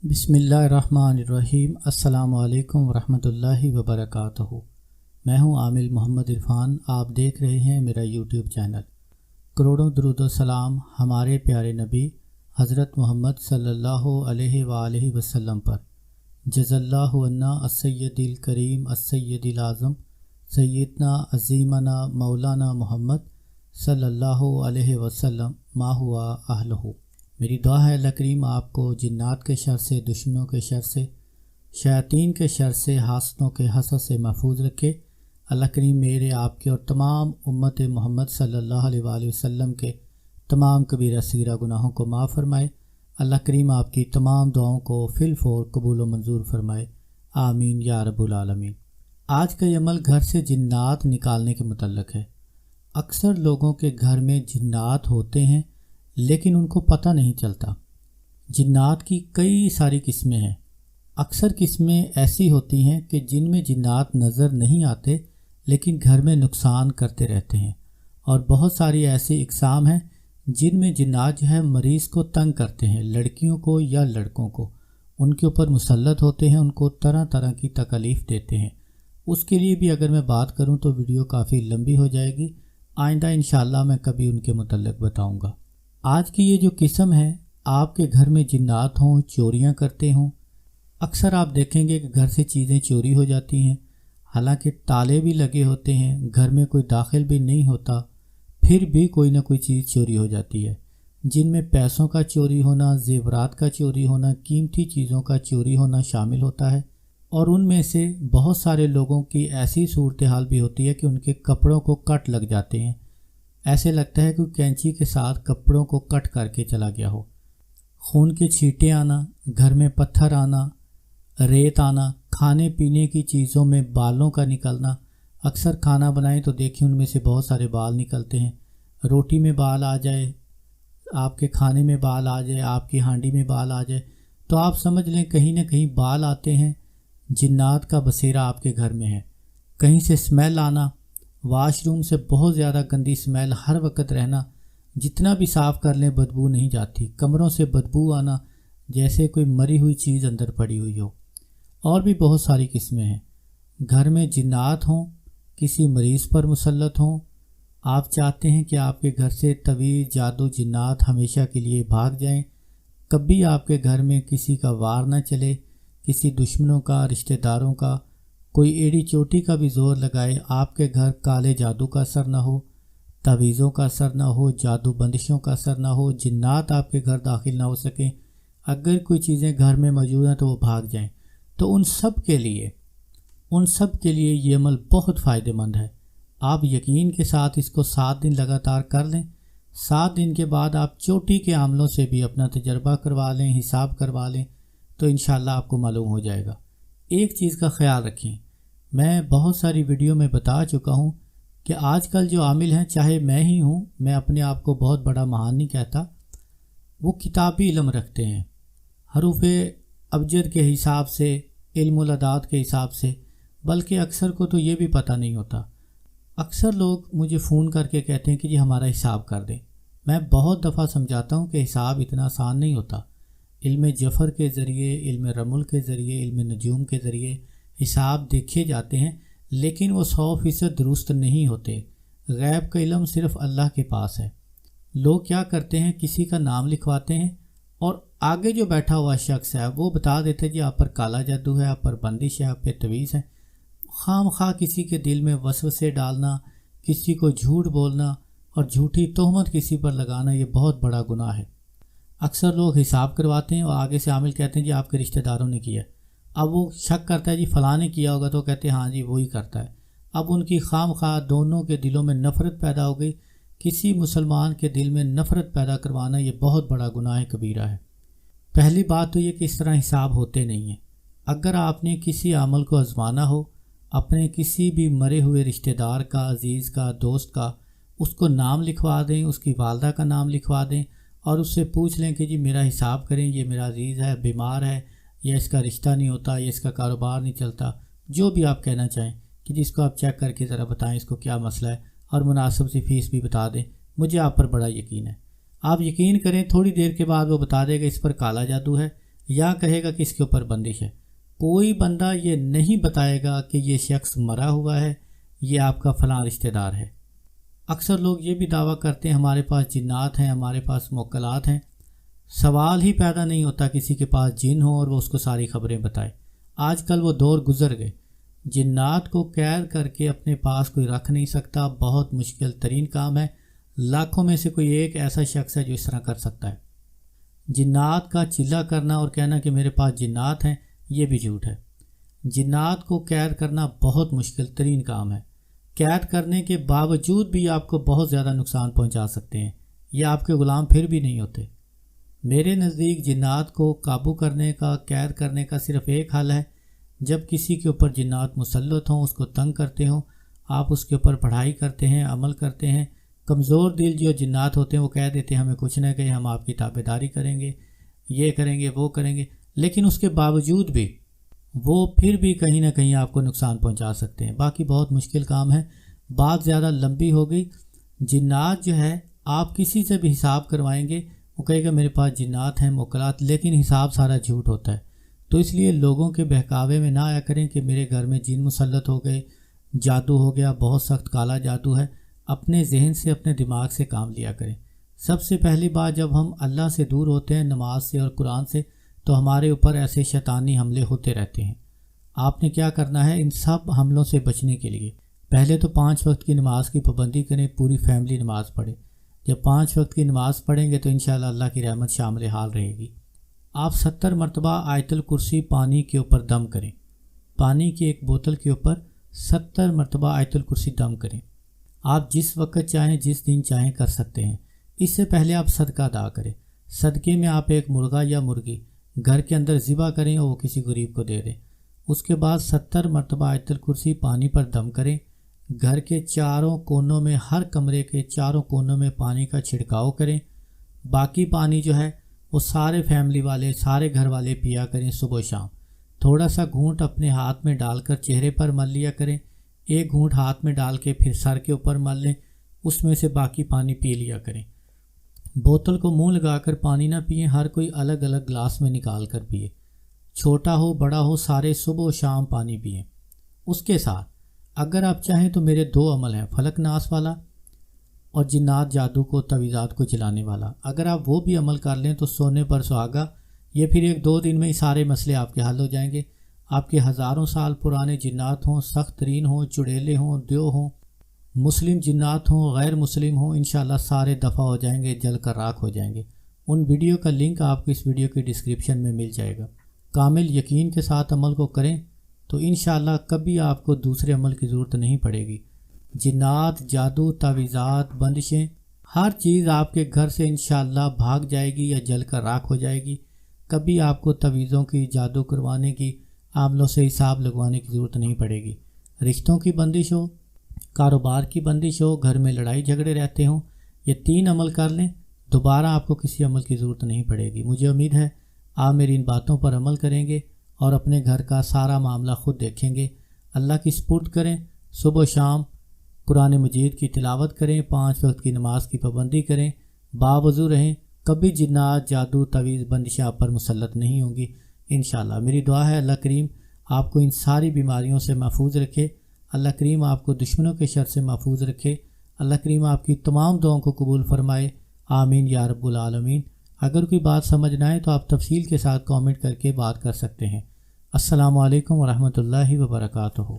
بسم اللہ الرحمن الرحیم۔ السلام علیکم ورحمۃ وبرکاتہ۔ میں ہوں عامل محمد عرفان۔ آپ دیکھ رہے ہیں میرا یوٹیوب چینل۔ کروڑوں درود و سلام ہمارے پیارے نبی حضرت محمد صلی اللہ علیہ وآلہ وسلم پر۔ جزا اللہ عنا السید الکریم السید الاعظم سیدنا عظیمنا مولانا محمد صلی اللہ علیہ وسلم ما ہوا اہلہ۔ میری دعا ہے اللہ کریم آپ کو جنات کے شر سے، دشمنوں کے شر سے، شیاطین کے شر سے، حاسدوں کے حسد سے محفوظ رکھے۔ اللہ کریم میرے، آپ کے اور تمام امت محمد صلی اللہ علیہ وآلہ وسلم کے تمام کبیرہ صغیرہ گناہوں کو معاف فرمائے۔ اللہ کریم آپ کی تمام دعاؤں کو فی الفور قبول و منظور فرمائے، آمین یا رب العالمین۔ آج کا یہ عمل گھر سے جنات نکالنے کے متعلق ہے۔ اکثر لوگوں کے گھر میں جنات ہوتے ہیں لیکن ان کو پتہ نہیں چلتا۔ جنات کی کئی ساری قسمیں ہیں۔ اکثر قسمیں ایسی ہوتی ہیں کہ جن میں جنات نظر نہیں آتے لیکن گھر میں نقصان کرتے رہتے ہیں، اور بہت ساری ایسی اقسام ہیں جن میں جنات جو ہے مریض کو تنگ کرتے ہیں، لڑکیوں کو یا لڑکوں کو، ان کے اوپر مسلط ہوتے ہیں، ان کو طرح طرح کی تکالیف دیتے ہیں۔ اس کے لیے بھی اگر میں بات کروں تو ویڈیو کافی لمبی ہو جائے گی، آئندہ انشاءاللہ میں کبھی ان کے متعلق بتاؤں گا۔ آج کی یہ جو قسم ہے، آپ کے گھر میں جنات ہوں، چوریاں کرتے ہوں۔ اکثر آپ دیکھیں گے کہ گھر سے چیزیں چوری ہو جاتی ہیں، حالانکہ تالے بھی لگے ہوتے ہیں، گھر میں کوئی داخل بھی نہیں ہوتا، پھر بھی کوئی نہ کوئی چیز چوری ہو جاتی ہے، جن میں پیسوں کا چوری ہونا، زیورات کا چوری ہونا، قیمتی چیزوں کا چوری ہونا شامل ہوتا ہے۔ اور ان میں سے بہت سارے لوگوں کی ایسی صورتحال بھی ہوتی ہے کہ ان کے کپڑوں کو کٹ لگ جاتے ہیں، ایسے لگتا ہے کہ کینچی کے ساتھ کپڑوں کو کٹ کر کے چلا گیا ہو۔ خون کے چھینٹے آنا، گھر میں پتھر آنا، ریت آنا، کھانے پینے کی چیزوں میں بالوں کا نکلنا۔ اکثر کھانا بنائیں تو دیکھیں ان میں سے بہت سارے بال نکلتے ہیں، روٹی میں بال آ جائے، آپ کے کھانے میں بال آ جائے، آپ کی ہانڈی میں بال آ جائے، تو آپ سمجھ لیں کہیں نہ کہیں بال آتے ہیں، جنات کا بسیرا آپ کے گھر میں ہے۔ کہیں سے اسمیل آنا، واش روم سے بہت زیادہ گندی اسمیل ہر وقت رہنا، جتنا بھی صاف کر لیں بدبو نہیں جاتی۔ کمروں سے بدبو آنا جیسے کوئی مری ہوئی چیز اندر پڑی ہوئی ہو۔ اور بھی بہت ساری قسمیں ہیں۔ گھر میں جنات ہوں، کسی مریض پر مسلط ہوں، آپ چاہتے ہیں کہ آپ کے گھر سے طویل جادو جنات ہمیشہ کے لیے بھاگ جائیں، کبھی آپ کے گھر میں کسی کا وار نہ چلے، کسی دشمنوں کا، رشتہ داروں کا، کوئی ایڑی چوٹی کا بھی زور لگائے، آپ کے گھر کالے جادو کا اثر نہ ہو، تعویذوں کا اثر نہ ہو، جادو بندشوں کا اثر نہ ہو، جنات آپ کے گھر داخل نہ ہو سکیں، اگر کوئی چیزیں گھر میں موجود ہیں تو وہ بھاگ جائیں، تو ان سب کے لیے یہ عمل بہت فائدہ مند ہے۔ آپ یقین کے ساتھ اس کو 7 دن لگاتار کر لیں۔ 7 دن کے بعد آپ چوٹی کے عاملوں سے بھی اپنا تجربہ کروا لیں، حساب کروا لیں، تو انشاءاللہ آپ کو معلوم ہو جائے گا۔ ایک چیز کا خیال رکھیں، میں بہت ساری ویڈیو میں بتا چکا ہوں کہ آج کل جو عامل ہیں، چاہے میں ہی ہوں، میں اپنے آپ کو بہت بڑا مہان نہیں کہتا، وہ کتابی علم رکھتے ہیں، حروف ابجد کے حساب سے، علم العداد کے حساب سے، بلکہ اکثر کو تو یہ بھی پتہ نہیں ہوتا۔ اکثر لوگ مجھے فون کر کے کہتے ہیں کہ جی ہمارا حساب کر دیں۔ میں بہت دفعہ سمجھاتا ہوں کہ حساب اتنا آسان نہیں ہوتا۔ علم جفر کے ذریعے، علم رمل کے ذریعے، علم نجوم کے ذریعے حساب دیکھے جاتے ہیں، لیکن وہ 100% درست نہیں ہوتے۔ غیب کا علم صرف اللہ کے پاس ہے۔ لوگ کیا کرتے ہیں، کسی کا نام لکھواتے ہیں اور آگے جو بیٹھا ہوا شخص ہے وہ بتا دیتے جی آپ پر کالا جادو ہے، آپ پر بندش ہے، آپ پہ تعویذ ہے۔ خام خواہ کسی کے دل میں وسوسے ڈالنا، کسی کو جھوٹ بولنا اور جھوٹی تہمت کسی پر لگانا، یہ بہت بڑا گناہ ہے۔ اکثر لوگ حساب کرواتے ہیں اور آگے سے عامل کہتے ہیں جی آپ کے رشتہ داروں نے کیا۔ اب وہ شک کرتا ہے جی فلاں نے کیا ہوگا، تو کہتے ہیں ہاں جی وہی کرتا ہے۔ اب ان کی خام خواہ دونوں کے دلوں میں نفرت پیدا ہو گئی۔ کسی مسلمان کے دل میں نفرت پیدا کروانا یہ بہت بڑا گناہ کبیرہ ہے۔ پہلی بات تو یہ کہ اس طرح حساب ہوتے نہیں ہیں۔ اگر آپ نے کسی عمل کو آزمانا ہو، اپنے کسی بھی مرے ہوئے رشتہ دار کا، عزیز کا، دوست کا، اس کو نام لکھوا دیں، اس کی والدہ کا نام لکھوا دیں اور اس سے پوچھ لیں کہ جی میرا حساب کریں، یہ میرا عزیز ہے، بیمار ہے، یا اس کا رشتہ نہیں ہوتا، یا اس کا کاروبار نہیں چلتا، جو بھی آپ کہنا چاہیں کہ جس کو آپ چیک کر کے ذرا بتائیں اس کو کیا مسئلہ ہے، اور مناسب سی فیس بھی بتا دیں۔ مجھے آپ پر بڑا یقین ہے، آپ یقین کریں تھوڑی دیر کے بعد وہ بتا دے گا اس پر کالا جادو ہے، یا کہے گا کہ اس کے اوپر بندش ہے۔ کوئی بندہ یہ نہیں بتائے گا کہ یہ شخص مرا ہوا ہے، یہ آپ کا فلاں رشتہ دار ہے۔ اکثر لوگ یہ بھی دعویٰ کرتے ہیں ہمارے پاس جنات ہیں، ہمارے پاس موکلات ہیں۔ سوال ہی پیدا نہیں ہوتا کسی کے پاس جن ہو اور وہ اس کو ساری خبریں بتائے۔ آج کل وہ دور گزر گئے۔ جنات کو قید کر کے اپنے پاس کوئی رکھ نہیں سکتا، بہت مشکل ترین کام ہے۔ لاکھوں میں سے کوئی ایک ایسا شخص ہے جو اس طرح کر سکتا ہے۔ جنات کا چلا کرنا اور کہنا کہ میرے پاس جنات ہیں، یہ بھی جھوٹ ہے۔ جنات کو قید کرنا بہت مشکل ترین کام ہے۔ قید کرنے کے باوجود بھی آپ کو بہت زیادہ نقصان پہنچا سکتے ہیں، یہ آپ کے غلام پھر بھی نہیں ہوتے۔ میرے نزدیک جنات کو قابو کرنے کا، قید کرنے کا صرف ایک حل ہے۔ جب کسی کے اوپر جنات مسلط ہوں، اس کو تنگ کرتے ہوں، آپ اس کے اوپر پڑھائی کرتے ہیں، عمل کرتے ہیں۔ کمزور دل جو جنات ہوتے ہیں وہ کہہ دیتے ہیں ہمیں کچھ نہ کہیں، ہم آپ کی تابعداری کریں گے، یہ کریں گے، وہ کریں گے، لیکن اس کے باوجود بھی وہ پھر بھی کہیں نہ کہیں آپ کو نقصان پہنچا سکتے ہیں۔ باقی بہت مشکل کام ہے، بات زیادہ لمبی ہو گئی۔ جنات جو ہے آپ کسی سے بھی حساب کروائیں گے، وہ کہے گا میرے پاس جنات ہیں، موکلات، لیکن حساب سارا جھوٹ ہوتا ہے۔ تو اس لیے لوگوں کے بہکاوے میں نہ آیا کریں کہ میرے گھر میں جن مسلط ہو گئے، جادو ہو گیا، بہت سخت کالا جادو ہے۔ اپنے ذہن سے، اپنے دماغ سے کام لیا کریں۔ سب سے پہلی بات، جب ہم اللہ سے دور ہوتے ہیں، نماز سے اور قرآن سے، تو ہمارے اوپر ایسے شیطانی حملے ہوتے رہتے ہیں۔ آپ نے کیا کرنا ہے ان سب حملوں سے بچنے کے لیے؟ پہلے تو 5 وقت کی نماز کی پابندی کریں، پوری فیملی نماز پڑھے۔ جب 5 وقت کی نماز پڑھیں گے تو انشاءاللہ اللہ کی رحمت شامل حال رہے گی۔ آپ 70 مرتبہ آیت الکرسی پانی کے اوپر دم کریں۔ پانی کی ایک بوتل کے اوپر 70 مرتبہ آیت الکرسی دم کریں۔ آپ جس وقت چاہیں، جس دن چاہیں کر سکتے ہیں۔ اس سے پہلے آپ صدقہ ادا کریں۔ صدقے میں آپ ایک مرغا یا مرغی گھر کے اندر ذبح کریں اور وہ کسی غریب کو دے دیں۔ اس کے بعد 70 مرتبہ آیت الکرسی پانی پر دم کریں۔ گھر کے چاروں کونوں میں، ہر کمرے کے چاروں کونوں میں پانی کا چھڑکاؤ کریں۔ باقی پانی جو ہے وہ سارے فیملی والے، سارے گھر والے پیا کریں صبح و شام۔ تھوڑا سا گھونٹ اپنے ہاتھ میں ڈال کر چہرے پر مل لیا کریں، ایک گھونٹ ہاتھ میں ڈال کے پھر سر کے اوپر مل لیں، اس میں سے باقی پانی پی لیا کریں۔ بوتل کو منہ لگا کر پانی نہ پئیں، ہر کوئی الگ الگ گلاس میں نکال کر پیے۔ چھوٹا ہو بڑا ہو، سارے صبح و شام پانی پئیں۔ اس کے ساتھ اگر آپ چاہیں تو میرے 2 عمل ہیں، فلک ناس والا اور جنات جادو کو، تعویذات کو جلانے والا۔ اگر آپ وہ بھی عمل کر لیں تو سونے پر سہاگا، یہ پھر 1-2 دن میں ہی سارے مسئلے آپ کے حل ہو جائیں گے۔ آپ کے ہزاروں سال پرانے جنات ہوں، سخت ترین ہوں، چڑیلے ہوں، دیو ہوں، مسلم جنات ہوں، غیر مسلم ہوں، انشاءاللہ سارے دفع ہو جائیں گے، جل کر راکھ ہو جائیں گے۔ ان ویڈیو کا لنک آپ کو اس ویڈیو کی ڈسکرپشن میں مل جائے گا۔ کامل یقین کے ساتھ عمل کو کریں تو انشاءاللہ کبھی آپ کو دوسرے عمل کی ضرورت نہیں پڑے گی۔ جنات، جادو، تعویذات، بندشیں، ہر چیز آپ کے گھر سے انشاءاللہ بھاگ جائے گی یا جل کر راکھ ہو جائے گی۔ کبھی آپ کو تعویذوں کی، جادو کروانے کی، عاملوں سے حساب لگوانے کی ضرورت نہیں پڑے گی۔ رشتوں کی بندش ہو، کاروبار کی بندش ہو، گھر میں لڑائی جھگڑے رہتے ہوں، یہ 3 عمل کر لیں، دوبارہ آپ کو کسی عمل کی ضرورت نہیں پڑے گی۔ مجھے امید ہے آپ میری ان باتوں پر عمل کریں گے اور اپنے گھر کا سارا معاملہ خود دیکھیں گے۔ اللہ کی سپرد کریں، صبح و شام قرآن مجید کی تلاوت کریں، 5 وقت کی نماز کی پابندی کریں، باوضو رہیں، کبھی جنات، جادو، تعویذ، بندشیں آپ پر مسلط نہیں ہوں گی انشاءاللہ۔ میری دعا ہے اللہ کریم آپ کو ان ساری بیماریوں سے محفوظ رکھے، اللہ کریم آپ کو دشمنوں کے شر سے محفوظ رکھے، اللہ کریم آپ کی تمام دعاؤں کو قبول فرمائے، آمین یا رب العالمین۔ اگر کوئی بات سمجھ نہ آئے تو آپ تفصیل کے ساتھ کامنٹ کر کے بات کر سکتے ہیں۔ السلام علیکم ورحمۃ اللہ وبرکاتہ۔